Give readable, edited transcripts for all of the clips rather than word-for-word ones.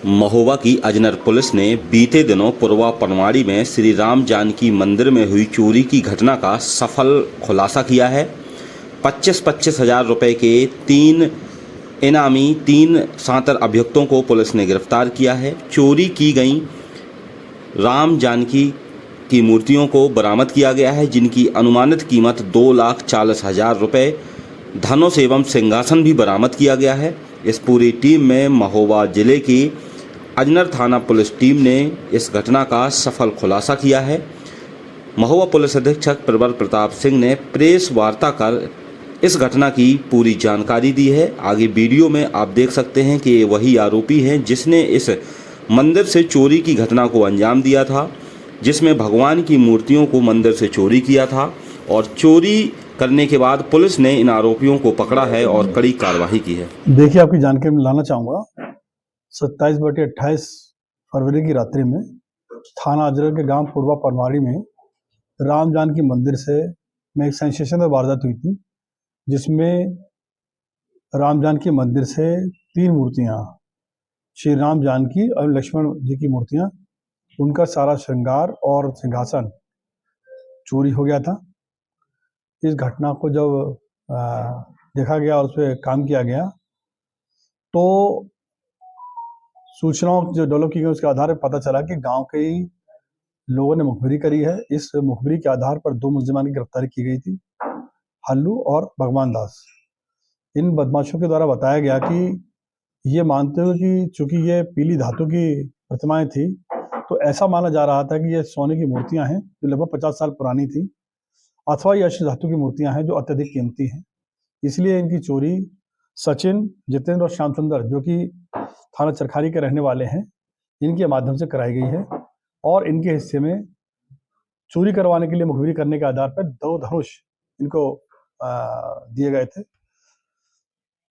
महोबा की अजनर पुलिस ने बीते दिनों पुरवा पनवाड़ी में श्री राम जानकी मंदिर में हुई चोरी की घटना का सफल खुलासा किया है। 25-25 हज़ार रुपये के तीन सांतर अभियुक्तों को पुलिस ने गिरफ्तार किया है। चोरी की गई राम जानकी की मूर्तियों को बरामद किया गया है, जिनकी अनुमानित कीमत 2,40,000 रुपये। धनुष एवं सिंहासन भी बरामद किया गया है। इस पूरी टीम में महोबा जिले की अजनर थाना पुलिस टीम ने इस घटना का सफल खुलासा किया है। महोबा पुलिस अधीक्षक प्रबल प्रताप सिंह ने प्रेस वार्ता कर इस घटना की पूरी जानकारी दी है। आगे वीडियो में आप देख सकते हैं कि ये वही आरोपी हैं जिसने इस मंदिर से चोरी की घटना को अंजाम दिया था, जिसमें भगवान की मूर्तियों को मंदिर से चोरी किया था। और चोरी करने के बाद पुलिस ने इन आरोपियों को पकड़ा है और कड़ी कार्रवाई की है। देखिए, आपकी जानकारी में लाना चाहूँगा, 27/28 फरवरी की रात्रि में थाना अजनर के गांव पुरवा पनवाड़ी में राम जानकी मंदिर में एक सेंसेशनल वारदात हुई थी, जिसमें राम जानकी मंदिर से 3 मूर्तियां, श्री राम जानकी और लक्ष्मण जी की मूर्तियां, उनका सारा श्रृंगार और सिंहासन चोरी हो गया था। इस घटना को जब देखा गया और उस पर काम किया गया, तो सूचनाओं जो डेवलप की गई उसके आधार पर पता चला कि गांव के ही लोगों ने मुखबिरी करी है। इस मुखबिरी के आधार पर 2 मुलजिमान की गिरफ्तारी की गई थी, हल्लू और भगवान दास। इन बदमाशों के द्वारा बताया गया कि ये मानते हुए कि चूंकि ये पीली धातु की प्रतिमाएं थी, तो ऐसा माना जा रहा था कि ये सोने की मूर्तियां हैं जो लगभग 50 साल पुरानी थी, अथवा ये अश्व धातु की मूर्तियां हैं जो अत्यधिक कीमती हैं। इसलिए इनकी चोरी सचिन, जितेंद्र और श्याम सुंदर, जो कि थाना चरखारी के रहने वाले हैं, इनके माध्यम से कराई गई है। और इनके हिस्से में चोरी करवाने के लिए मुखबिरी करने के आधार पर 2 धनुष इनको दिए गए थे।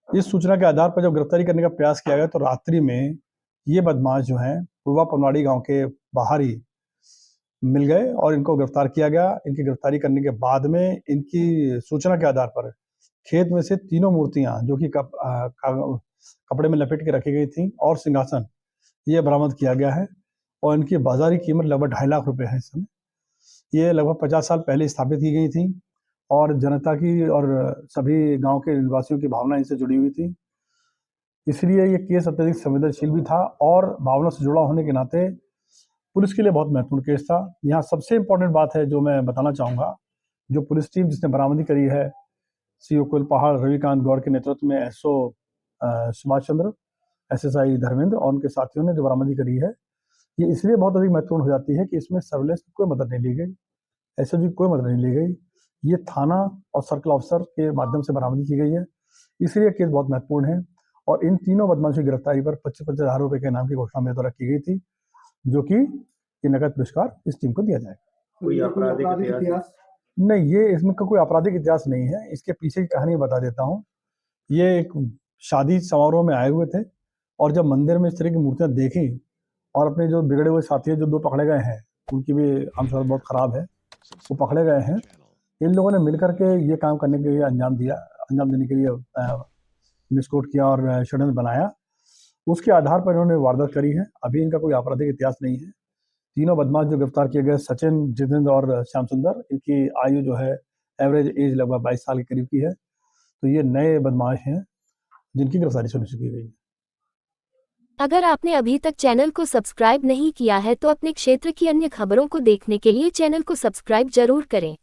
इस सूचना के आधार पर जब गिरफ्तारी करने का प्रयास किया गया, तो रात्रि में ये बदमाश जो हैं पुरवा पनवाड़ी गांव के बाहर ही मिल गए और इनको गिरफ्तार किया गया। इनकी गिरफ्तारी करने के बाद में इनकी सूचना के आधार पर खेत में से तीनों मूर्तियां, जो कि कपड़े में लपेट के रखी गई थी, और सिंहासन, ये बरामद किया गया है। और इनकी बाजारी कीमत लगभग 2.5 लाख रुपए है इस समय। ये लगभग 50 साल पहले स्थापित की गई थी और जनता की और सभी गांव के निवासियों की भावना इनसे जुड़ी हुई थी। इसलिए ये केस अत्यधिक संवेदनशील भी था और भावना से जुड़ा होने के नाते पुलिस के लिए बहुत महत्वपूर्ण केस था। यहाँ सबसे इम्पोर्टेंट बात है जो मैं बताना चाहूँगा, जो पुलिस टीम जिसने बरामदी करी है, सीओ कुलपहाड़ रविकांत गौड़ के नेतृत्व में एसओ सुभाष चंद्र, एसएसआई धर्मेंद्र और उनके साथियों ने जो बरामदी करी है, ये इसलिए बहुत अधिक महत्वपूर्ण हो जाती है कि इसमें सर्विलेंस की कोई मदद नहीं ली गई, एसओजी की कोई मदद नहीं ली गई। ये थाना और सर्कल ऑफिसर के माध्यम से बरामदी की गई है, इसलिए केस बहुत महत्वपूर्ण है। और इन तीनों बदमाशों की गिरफ्तारी पर 25-25 हज़ार रुपये के इनाम की घोषणा मेरे द्वारा की गई थी, जो कि ये नकद पुरस्कार इस टीम को दिया जाएगा। कोई आपराधिक इतिहास? नहीं, ये इसमें का कोई आपराधिक इतिहास नहीं है। इसके पीछे की कहानी बता देता हूँ। ये एक शादी समारोह में आए हुए थे और जब मंदिर में इस तरह की मूर्तियां देखी और अपने जो बिगड़े हुए साथी हैं, जो 2 पकड़े गए हैं, उनकी भी आमतौर बहुत खराब है, वो पकड़े गए हैं। इन लोगों ने मिलकर के ये काम करने के लिए अंजाम देने के लिए विस्फोट किया और षड्यंत्र बनाया। उसके आधार पर इन्होंने वारदात करी है। अभी इनका कोई आपराधिक इतिहास नहीं है। तीनों बदमाश जो गिरफ्तार किए गए, सचिन, जितेंद्र और श्याम सुंदर, इनकी आयु जो है एवरेज एज लगभग 22 साल के करीब की है। तो ये नए बदमाश हैं जिनकी गिरफ्तारी सुनिश्चित की गई है। अगर आपने अभी तक चैनल को सब्सक्राइब नहीं किया है तो अपने क्षेत्र की अन्य खबरों को देखने के लिए चैनल को सब्सक्राइब जरूर करें।